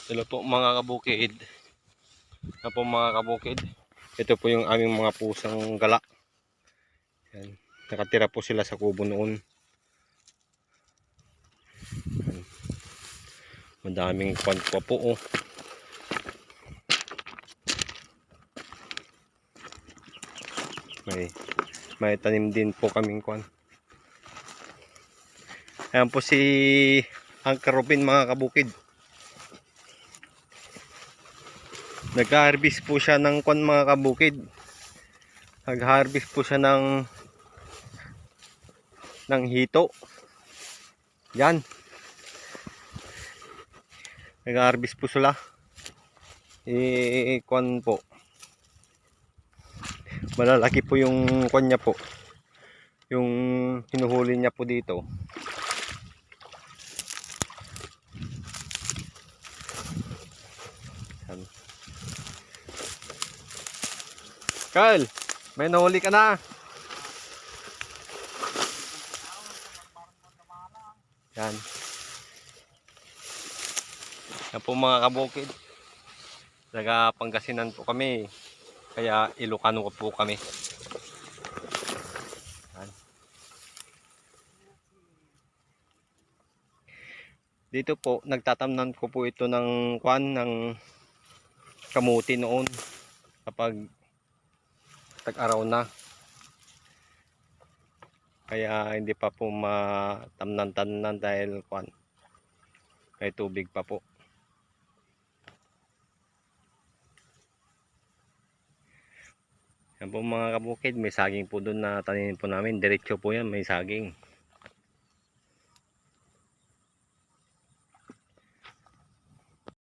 Hello po mga kabukid. Hello po mga kabukid. Ito po yung aming mga pusang gala. Yan. Nakatira po sila sa kubo noon. Yan. Madaming kwan pa po oh. May tanim din po kaming kwan. Ayan po si Uncle Robin mga kabukid. Nag-harvest po siya ng kwan mga kabukid. Nag-harvest po siya ng hito. Yan. Nag-harvest po sila. Kwan po. Malalaki po yung kwan niya po. Yung hinuhuli niya po dito. Yan. Kyle, may nahuli ka na. Yan. Yan po mga kabukid. Taga Pangasinan po kami. Kaya Ilocano po kami. Yan. Dito po, nagtatamnan ko po ito ng kwan, ng kamuti noon. Kapag tag-araw na. Kaya hindi pa po matamnan-tamnan dahil kwan. May tubig pa po. Yan po mga kabukid, may saging po doon na tanim po namin. Diretso po yan, may saging.